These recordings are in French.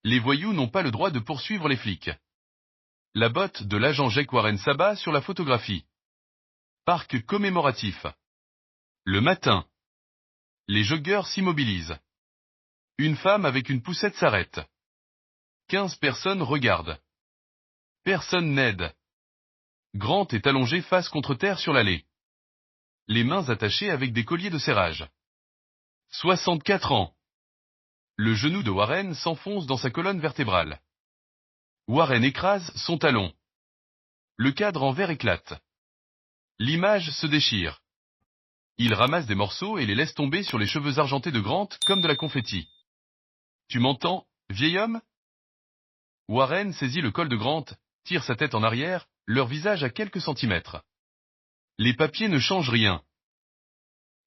Les voyous n'ont pas le droit de poursuivre les flics. La botte de l'agent Jake Warren s'abat sur la photographie. Parc commémoratif. Le matin. Les joggeurs s'immobilisent. Une femme avec une poussette s'arrête. 15 personnes regardent. Personne n'aide. Grant est allongé face contre terre sur l'allée. Les mains attachées avec des colliers de serrage. 64 ans. Le genou de Warren s'enfonce dans sa colonne vertébrale. Warren écrase son talon. Le cadre en verre éclate. L'image se déchire. Il ramasse des morceaux et les laisse tomber sur les cheveux argentés de Grant comme de la confetti. Tu m'entends, vieil homme? Warren saisit le col de Grant, tire sa tête en arrière, leur visage à quelques centimètres. Les papiers ne changent rien.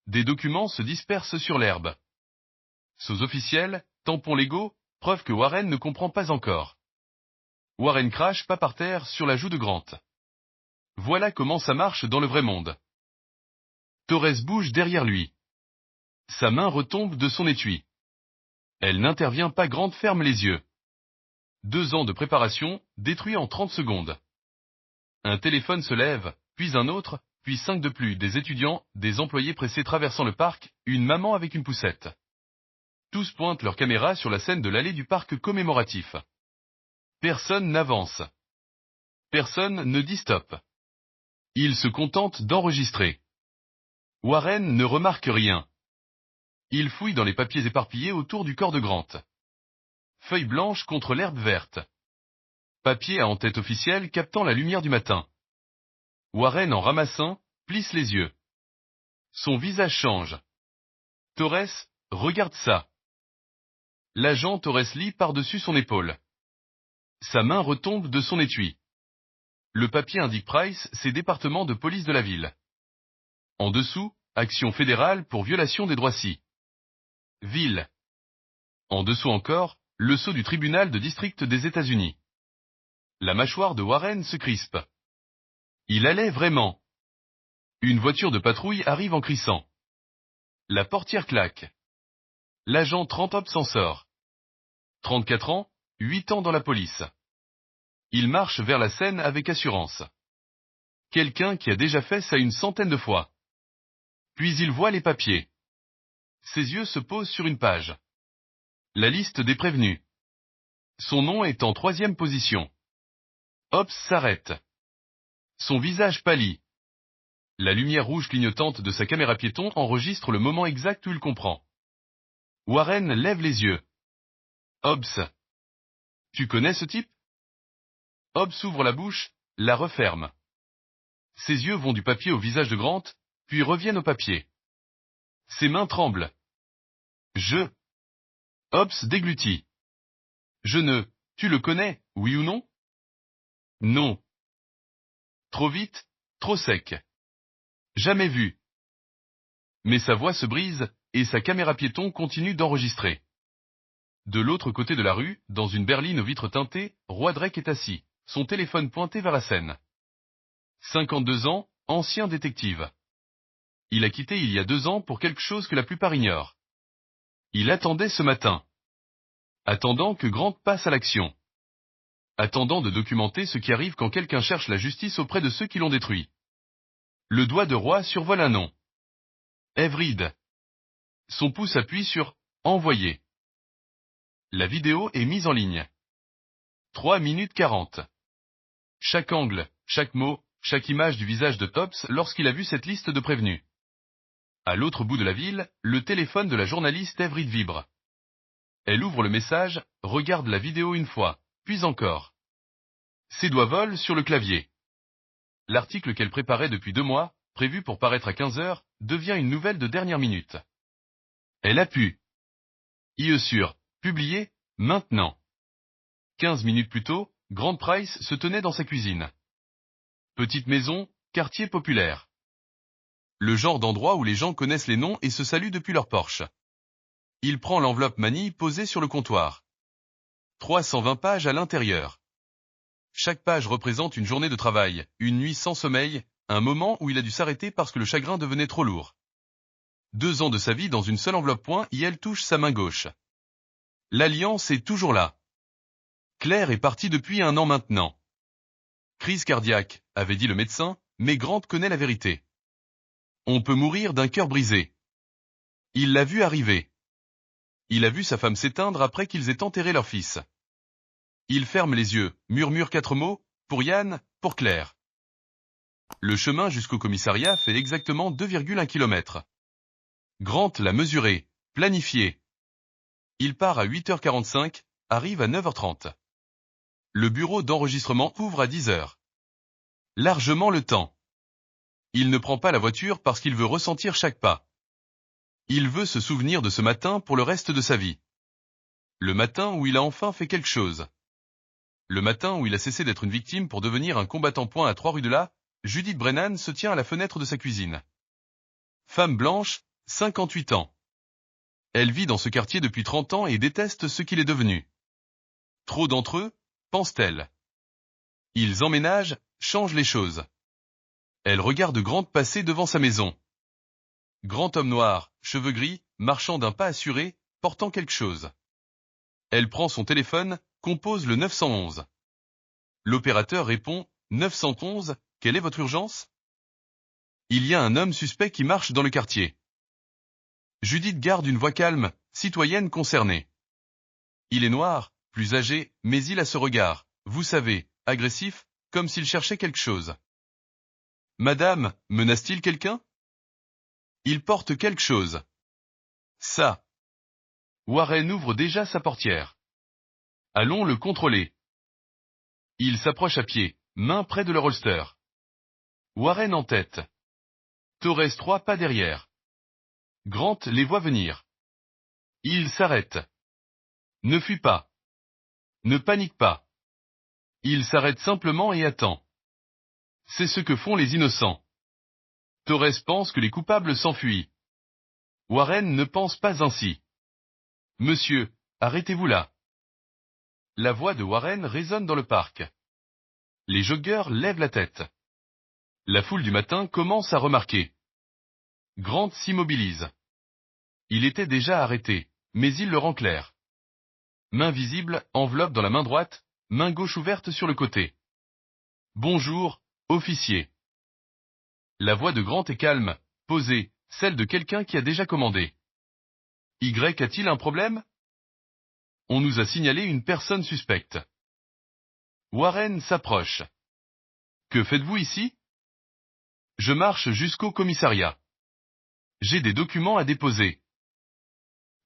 Des documents se dispersent sur l'herbe. Sous-officiels, tampons légaux, preuve que Warren ne comprend pas encore. Warren crache pas par terre sur la joue de Grant. Voilà comment ça marche dans le vrai monde. Torres bouge derrière lui. Sa main retombe de son étui. Elle n'intervient pas. Grant ferme les yeux. 2 ans de préparation, détruits en 30 secondes. Un téléphone se lève, puis un autre, puis 5 de plus, des étudiants, des employés pressés traversant le parc, une maman avec une poussette. Tous pointent leur caméra sur la scène de l'allée du parc commémoratif. Personne n'avance. Personne ne dit stop. Ils se contentent d'enregistrer. Warren ne remarque rien. Il fouille dans les papiers éparpillés autour du corps de Grant. Feuilles blanches contre l'herbe verte. Papier à en-tête officielle captant la lumière du matin. Warren, en ramassant, plisse les yeux. Son visage change. Torres, regarde ça. L'agent Torres lit par-dessus son épaule. Sa main retombe de son étui. Le papier indique Price, ses départements de police de la ville. En dessous, action fédérale pour violation des droits civils. En dessous encore, le sceau du tribunal de district des États-Unis. La mâchoire de Warren se crispe. Il allait vraiment. Une voiture de patrouille arrive en crissant. La portière claque. L'agent Trentop s'en sort. 34 ans, 8 ans dans la police. Il marche vers la scène avec assurance. Quelqu'un qui a déjà fait ça une centaine de fois. Puis il voit les papiers. Ses yeux se posent sur une page. La liste des prévenus. Son nom est en 3e position. Hobbs s'arrête. Son visage pâlit. La lumière rouge clignotante de sa caméra piéton enregistre le moment exact où il comprend. Warren lève les yeux. Hobbs. Tu connais ce type? Hobbs ouvre la bouche, la referme. Ses yeux vont du papier au visage de Grant, puis reviennent au papier. Ses mains tremblent. Hobbs déglutit. Tu le connais, oui ou non? Non. Trop vite, trop sec. Jamais vu. Mais sa voix se brise, et sa caméra piéton continue d'enregistrer. De l'autre côté de la rue, dans une berline aux vitres teintées, Roy Drake est assis, son téléphone pointé vers la scène. 52 ans, ancien détective. Il a quitté il y a 2 ans pour quelque chose que la plupart ignorent. Il attendait ce matin. Attendant que Grant passe à l'action. Attendant de documenter ce qui arrive quand quelqu'un cherche la justice auprès de ceux qui l'ont détruit. Le doigt de Roy survole un nom. Everide. Son pouce appuie sur « Envoyer ». La vidéo est mise en ligne. 3 minutes 40. Chaque angle, chaque mot, chaque image du visage de Tops lorsqu'il a vu cette liste de prévenus. À l'autre bout de la ville, le téléphone de la journaliste Everide vibre. Elle ouvre le message, regarde la vidéo une fois, puis encore. Ses doigts volent sur le clavier. L'article qu'elle préparait depuis 2 mois, prévu pour paraître à 15 heures, devient une nouvelle de dernière minute. Elle appuie. IE sur « Publier, maintenant ». 15 minutes plus tôt, Grant Price se tenait dans sa cuisine. Petite maison, quartier populaire. Le genre d'endroit où les gens connaissent les noms et se saluent depuis leur Porsche. Il prend l'enveloppe manille posée sur le comptoir. 320 pages à l'intérieur. Chaque page représente une journée de travail, une nuit sans sommeil, un moment où il a dû s'arrêter parce que le chagrin devenait trop lourd. 2 ans de sa vie dans une seule enveloppe. Et elle touche sa main gauche. L'alliance est toujours là. Claire est partie depuis 1 an maintenant. Crise cardiaque, avait dit le médecin, mais Grant connaît la vérité. On peut mourir d'un cœur brisé. Il l'a vu arriver. Il a vu sa femme s'éteindre après qu'ils aient enterré leur fils. Il ferme les yeux, murmure 4 mots, pour Yann, pour Claire. Le chemin jusqu'au commissariat fait exactement 2,1 km. Grant l'a mesuré, planifié. Il part à 8h45, arrive à 9h30. Le bureau d'enregistrement ouvre à 10h. Largement le temps. Il ne prend pas la voiture parce qu'il veut ressentir chaque pas. Il veut se souvenir de ce matin pour le reste de sa vie. Le matin où il a enfin fait quelque chose. Le matin où il a cessé d'être une victime pour devenir un combattant. À 3 rue de là, Judith Brennan se tient à la fenêtre de sa cuisine. Femme blanche, 58 ans. Elle vit dans ce quartier depuis 30 ans et déteste ce qu'il est devenu. Trop d'entre eux, pense-t-elle. Ils emménagent, changent les choses. Elle regarde Grant passer devant sa maison. Grand homme noir, cheveux gris, marchant d'un pas assuré, portant quelque chose. Elle prend son téléphone, compose le 911. L'opérateur répond, 911, quelle est votre urgence? Il y a un homme suspect qui marche dans le quartier. Judith garde une voix calme, citoyenne concernée. Il est noir, plus âgé, mais il a ce regard, vous savez, agressif, comme s'il cherchait quelque chose. Madame, menace-t-il quelqu'un? Il porte quelque chose. Ça. Warren ouvre déjà sa portière. Allons le contrôler. Il s'approche à pied, main près de leur holster. Warren en tête. Torres 3 pas derrière. Grant les voit venir. Il s'arrête. Ne fuit pas. Ne panique pas. Il s'arrête simplement et attend. C'est ce que font les innocents. Torres pense que les coupables s'enfuient. Warren ne pense pas ainsi. Monsieur, arrêtez-vous là. La voix de Warren résonne dans le parc. Les joggeurs lèvent la tête. La foule du matin commence à remarquer. Grant s'immobilise. Il était déjà arrêté, mais il le rend clair. Main visible, enveloppe dans la main droite, main gauche ouverte sur le côté. Bonjour, officier. La voix de Grant est calme, posée, celle de quelqu'un qui a déjà commandé. Y a-t-il un problème? On nous a signalé une personne suspecte. Warren s'approche. Que faites-vous ici? Je marche jusqu'au commissariat. J'ai des documents à déposer.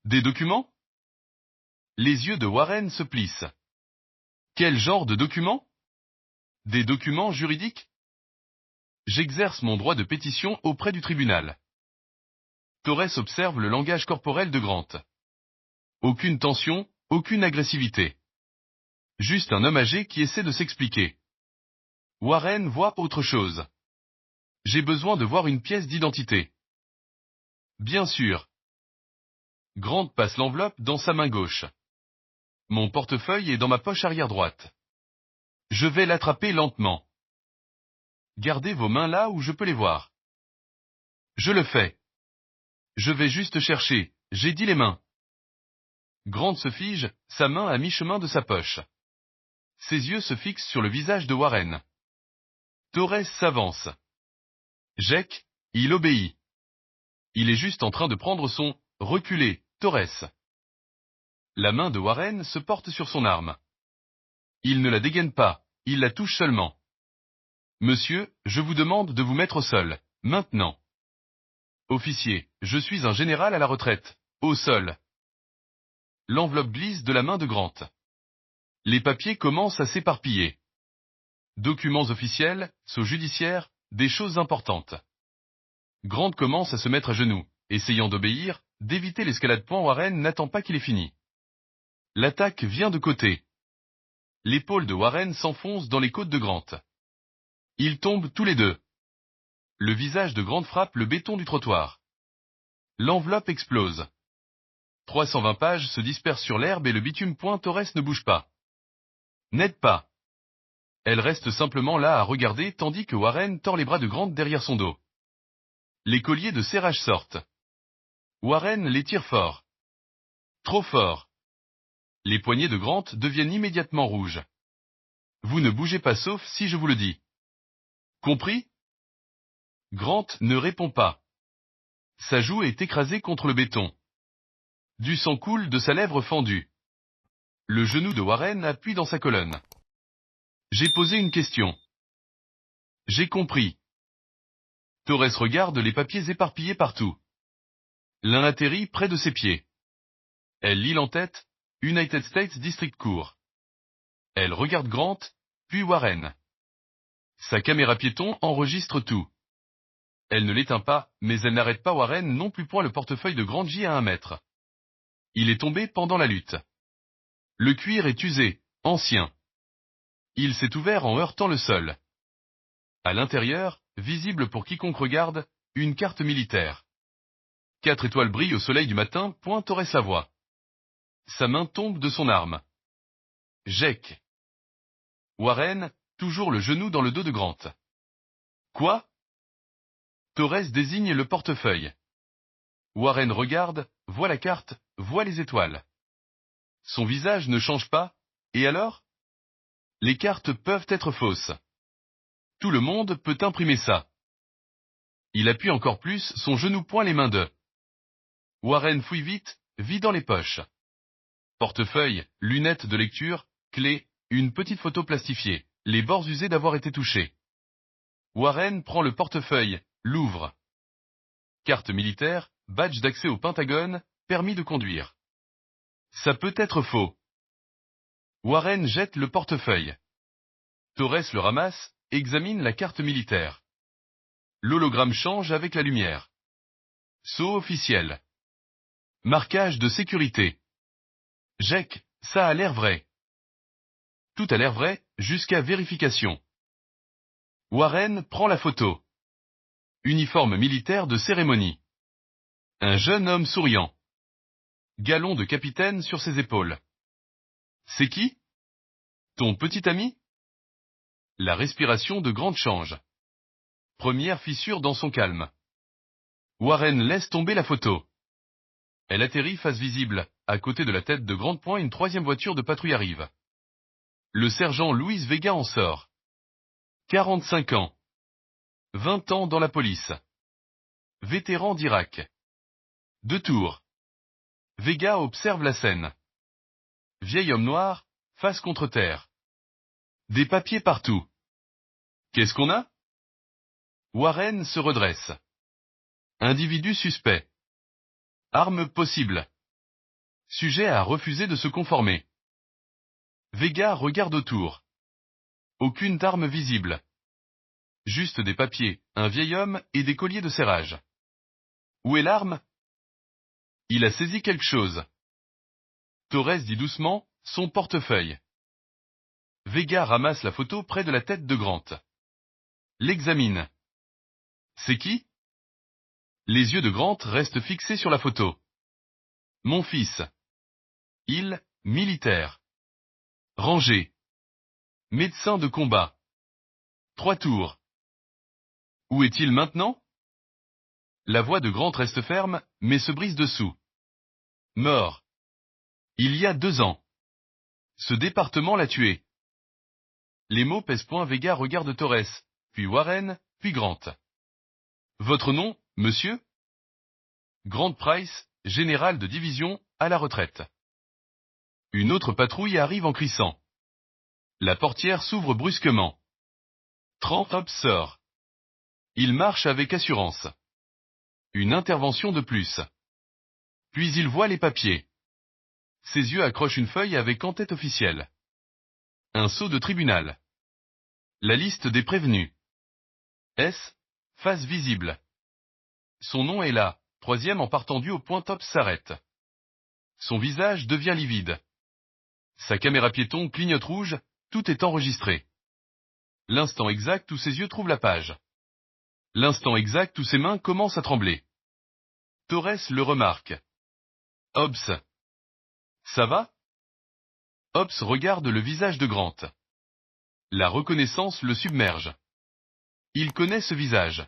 Des documents? Les yeux de Warren se plissent. Quel genre de documents? Des documents juridiques? J'exerce mon droit de pétition auprès du tribunal. Torres observe le langage corporel de Grant. Aucune tension, aucune agressivité. Juste un homme âgé qui essaie de s'expliquer. Warren voit autre chose. J'ai besoin de voir une pièce d'identité. Bien sûr. Grant passe l'enveloppe dans sa main gauche. Mon portefeuille est dans ma poche arrière droite. Je vais l'attraper lentement. Gardez vos mains là où je peux les voir. Je le fais. Je vais juste chercher, j'ai dit les mains. Grant se fige, sa main à mi-chemin de sa poche. Ses yeux se fixent sur le visage de Warren. Torres s'avance. Jake, il obéit. Il est juste en train de prendre son « reculé », Torres. La main de Warren se porte sur son arme. Il ne la dégaine pas, il la touche seulement. Monsieur, je vous demande de vous mettre au sol, maintenant. Officier, je suis un général à la retraite, au sol. L'enveloppe glisse de la main de Grant. Les papiers commencent à s'éparpiller. Documents officiels, sceaux judiciaires, des choses importantes. Grant commence à se mettre à genoux, essayant d'obéir, d'éviter l'escalade. Warren n'attend pas qu'il ait fini. L'attaque vient de côté. L'épaule de Warren s'enfonce dans les côtes de Grant. Ils tombent tous les deux. Le visage de Grant frappe le béton du trottoir. L'enveloppe explose. 320 pages se dispersent sur l'herbe et le bitume. Torres ne bouge pas. N'aide pas. Elle reste simplement là à regarder tandis que Warren tord les bras de Grant derrière son dos. Les colliers de serrage sortent. Warren les tire fort. Trop fort. Les poignets de Grant deviennent immédiatement rouges. Vous ne bougez pas sauf si je vous le dis. Compris? Grant ne répond pas. Sa joue est écrasée contre le béton. Du sang coule de sa lèvre fendue. Le genou de Warren appuie dans sa colonne. J'ai posé une question. J'ai compris. Torres regarde les papiers éparpillés partout. L'un atterrit près de ses pieds. Elle lit l'entête, United States District Court. Elle regarde Grant, puis Warren. Sa caméra piéton enregistre tout. Elle ne l'éteint pas, mais elle n'arrête pas Warren non plus point le portefeuille de Grant J à 1 mètre. Il est tombé pendant la lutte. Le cuir est usé, ancien. Il s'est ouvert en heurtant le sol. À l'intérieur, visible pour quiconque regarde, une carte militaire. 4 étoiles brillent au soleil du matin, point Torres la voix. Sa main tombe de son arme. Jake. Warren, toujours le genou dans le dos de Grant. Quoi? Torres désigne le portefeuille. Warren regarde, voit la carte, voit les étoiles. Son visage ne change pas, et alors? Les cartes peuvent être fausses. Tout le monde peut imprimer ça. Il appuie encore plus son genou point les mains de. Warren fouille vite, vidant les poches. Portefeuille, lunettes de lecture, clé, une petite photo plastifiée, les bords usés d'avoir été touchés. Warren prend le portefeuille, l'ouvre. Carte militaire, badge d'accès au Pentagone, permis de conduire. Ça peut être faux. Warren jette le portefeuille. Torres le ramasse, examine la carte militaire. L'hologramme change avec la lumière. Saut officiel. Marquage de sécurité. Jake, ça a l'air vrai. Tout a l'air vrai, jusqu'à vérification. Warren prend la photo. Uniforme militaire de cérémonie. Un jeune homme souriant. Galon de capitaine sur ses épaules. C'est qui? Ton petit ami? La respiration de Grant change. Première fissure dans son calme. Warren laisse tomber la photo. Elle atterrit face visible, à côté de la tête de Grant point une troisième voiture de patrouille arrive. Le sergent Luis Vega en sort. 45 ans. 20 ans dans la police. Vétéran d'Irak. 2 tours. Vega observe la scène. Vieil homme noir, face contre terre. Des papiers partout. Qu'est-ce qu'on a? Warren se redresse. Individu suspect. Arme possible. Sujet à refuser de se conformer. Vega regarde autour. Aucune arme visible. Juste des papiers, un vieil homme et des colliers de serrage. Où est l'arme? Il a saisi quelque chose. Torres dit doucement, son portefeuille. Vega ramasse la photo près de la tête de Grant. L'examine. C'est qui? Les yeux de Grant restent fixés sur la photo. Mon fils. Il, militaire. Rangé. Médecin de combat. 3 tours. Où est-il maintenant? La voix de Grant reste ferme, mais se brise dessous. Mort. Il y a 2 ans. Ce département l'a tué. Les mots pèsent point. Vega regarde Torres, puis Warren, puis Grant. Votre nom, monsieur? Grant Price, général de division, à la retraite. Une autre patrouille arrive en crissant. La portière s'ouvre brusquement. Trent Hobbs sort. Il marche avec assurance. Une intervention de plus. Puis il voit les papiers. Ses yeux accrochent une feuille avec en-tête officielle. Un sceau de tribunal. La liste des prévenus. S. Face visible. Son nom est là, 3e en partant du au point. Top s'arrête. Son visage devient livide. Sa caméra piéton clignote rouge, tout est enregistré. L'instant exact où ses yeux trouvent la page. L'instant exact où ses mains commencent à trembler. Torres le remarque. Hobbs. Ça va? Hobbs regarde le visage de Grant. La reconnaissance le submerge. Il connaît ce visage.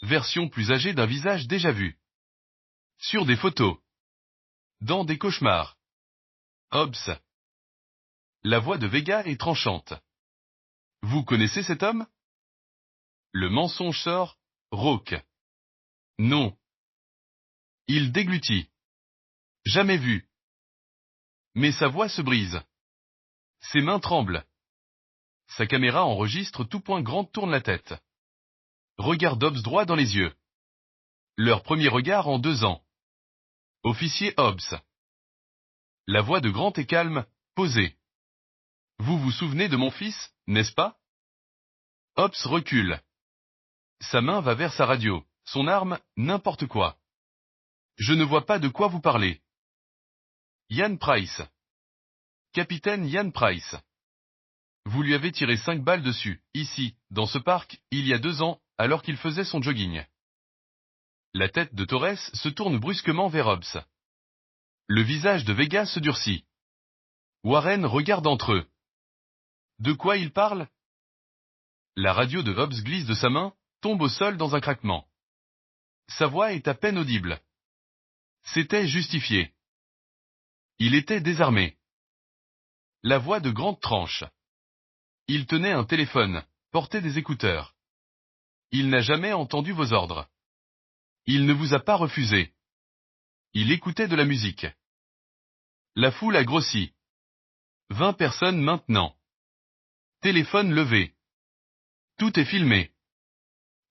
Version plus âgée d'un visage déjà vu. Sur des photos. Dans des cauchemars. Hobbs. La voix de Vega est tranchante. Vous connaissez cet homme? Le mensonge sort, rauque. Non. Il déglutit. Jamais vu. Mais sa voix se brise. Ses mains tremblent. Sa caméra enregistre tout point Grant tourne la tête. Regarde Hobbs droit dans les yeux. Leur premier regard en 2 ans. Officier Hobbs. La voix de Grant est calme, posée. Vous vous souvenez de mon fils, n'est-ce pas? Hobbs recule. Sa main va vers sa radio, son arme, n'importe quoi. Je ne vois pas de quoi vous parlez. Ian Price. Capitaine Ian Price. Vous lui avez tiré 5 balles dessus, ici, dans ce parc, il y a 2 ans, alors qu'il faisait son jogging. La tête de Torres se tourne brusquement vers Hobbs. Le visage de Vega se durcit. Warren regarde entre eux. De quoi il parle? La radio de Hobbs glisse de sa main, tombe au sol dans un craquement. Sa voix est à peine audible. C'était justifié. Il était désarmé. La voix de Grant tranche. Il tenait un téléphone, portait des écouteurs. Il n'a jamais entendu vos ordres. Il ne vous a pas refusé. Il écoutait de la musique. La foule a grossi. 20 personnes maintenant. Téléphone levé. Tout est filmé.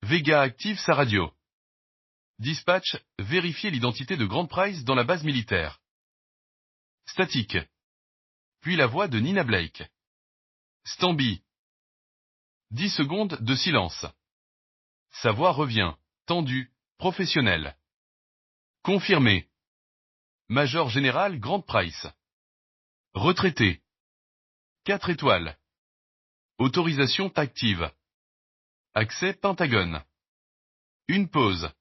Vega active sa radio. Dispatch, vérifiez l'identité de Grant Price dans la base militaire. Statique. Puis la voix de Nina Blake. Stand-by. 10 secondes de silence. Sa voix revient, tendue, professionnelle. Confirmé. Major général Grant Price. Retraité. 4 étoiles. Autorisation active. Accès Pentagone. Une pause.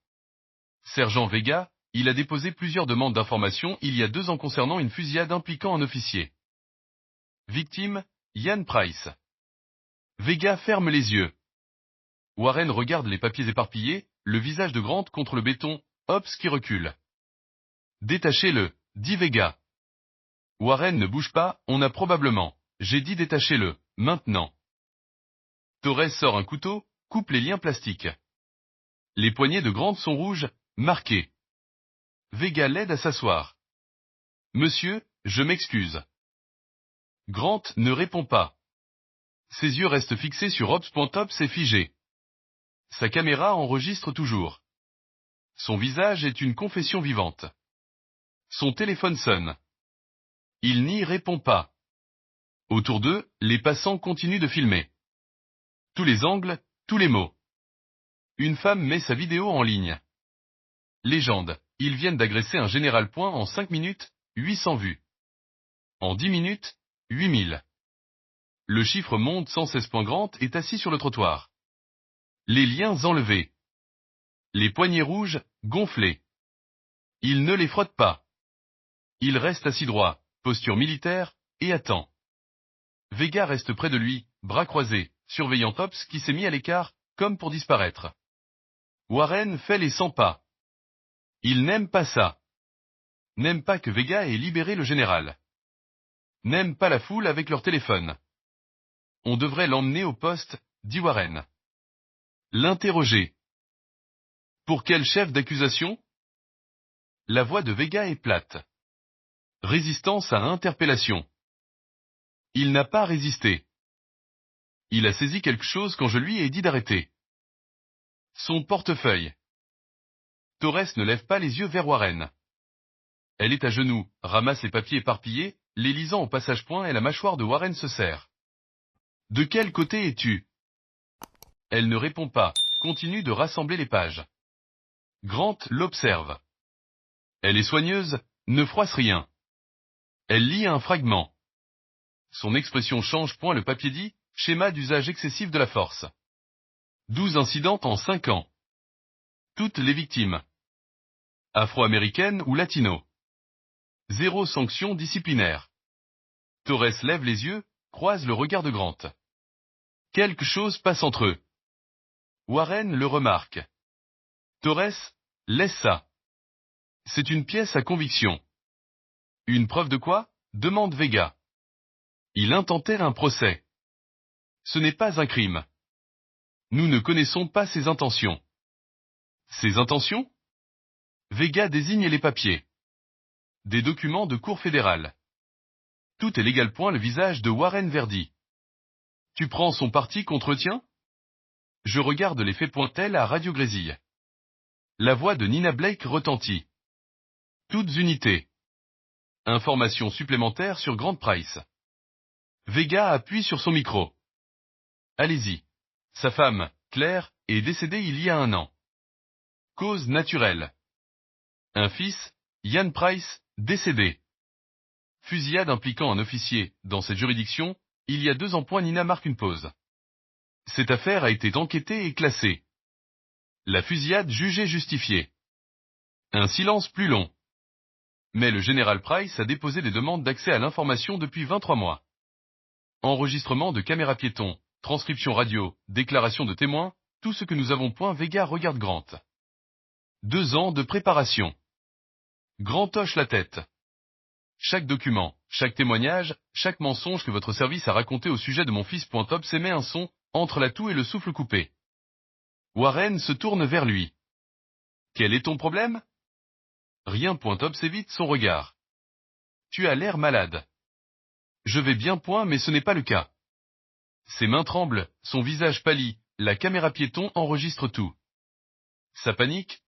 Sergent Vega, il a déposé plusieurs demandes d'information il y a 2 ans concernant une fusillade impliquant un officier. Victime, Ian Price. Vega ferme les yeux. Warren regarde les papiers éparpillés, le visage de Grant contre le béton, Hobbs qui recule. Détachez-le, dit Vega. Warren ne bouge pas, on a probablement. J'ai dit détachez-le, maintenant. Torres sort un couteau, coupe les liens plastiques. Les poignets de Grant sont rouges, marqués. Vega l'aide à s'asseoir. Monsieur, je m'excuse. Grant ne répond pas. Ses yeux restent fixés sur Hobbs. Hobbs est figé. Sa caméra enregistre toujours. Son visage est une confession vivante. Son téléphone sonne. Il n'y répond pas. Autour d'eux, les passants continuent de filmer. Tous les angles, tous les mots. Une femme met sa vidéo en ligne. Légende, ils viennent d'agresser un général. En 5 minutes, 800 vues. En 10 minutes, 8000. Le chiffre monte sans cesse. Grant est assis sur le trottoir. Les liens enlevés. Les poignets rouges, gonflés. Il ne les frotte pas. Il reste assis droit, posture militaire, et attend. Vega reste près de lui, bras croisés, surveillant Hobbs qui s'est mis à l'écart, comme pour disparaître. Warren fait les 100 pas. Il n'aime pas ça. N'aime pas que Vega ait libéré le général. N'aime pas la foule avec leur téléphone. On devrait l'emmener au poste, dit Warren. L'interroger. Pour quel chef d'accusation? La voix de Vega est plate. Résistance à interpellation. Il n'a pas résisté. Il a saisi quelque chose quand je lui ai dit d'arrêter. Son portefeuille. Torres ne lève pas les yeux vers Warren. Elle est à genoux, ramasse les papiers éparpillés, les lisant au passage. Et la mâchoire de Warren se serre. De quel côté es-tu? Elle ne répond pas, continue de rassembler les pages. Grant l'observe. Elle est soigneuse, ne froisse rien. Elle lit un fragment. Son expression change. Le papier dit, schéma d'usage excessif de la force. 12 incidents en 5 ans. Toutes les victimes. Afro-américaines ou latino. 0 sanction disciplinaire. Torres lève les yeux, croise le regard de Grant. Quelque chose passe entre eux. Warren le remarque. Torres, laisse ça. C'est une pièce à conviction. Une preuve de quoi? demande Vega. Il intentait un procès. Ce n'est pas un crime. Nous ne connaissons pas ses intentions. Ses intentions? Vega désigne les papiers. Des documents de cour fédérale. Tout est légal. Le visage de Warren verdit. Tu prends son parti contre le tien? Je regarde les faits. Elle à Radio Grésille. La voix de Nina Blake retentit. Toutes unités. Informations supplémentaires sur Grand Price. Vega appuie sur son micro. Allez-y. Sa femme, Claire, est décédée il y a 1 an. Cause naturelle. Un fils, Ian Price, décédé. Fusillade impliquant un officier. Dans cette juridiction, il y a 2 ans. Nina marque une pause. Cette affaire a été enquêtée et classée. La fusillade jugée justifiée. Un silence plus long. Mais le général Price a déposé des demandes d'accès à l'information depuis 23 mois. Enregistrement de caméras piétons, transcription radio, déclaration de témoins, tout ce que nous avons. Vega regarde Grant. 2 ans de préparation. Grant hoche la tête. Chaque document, chaque témoignage, chaque mensonge que votre service a raconté au sujet de mon fils. Hobbs émet un son, entre la toux et le souffle coupé. Warren se tourne vers lui. Quel est ton problème? Rien. Hobbs évite son regard. Tu as l'air malade. Je vais bien. Mais ce n'est pas le cas. Ses mains tremblent, son visage pâlit, la caméra piéton enregistre tout. Sa panique,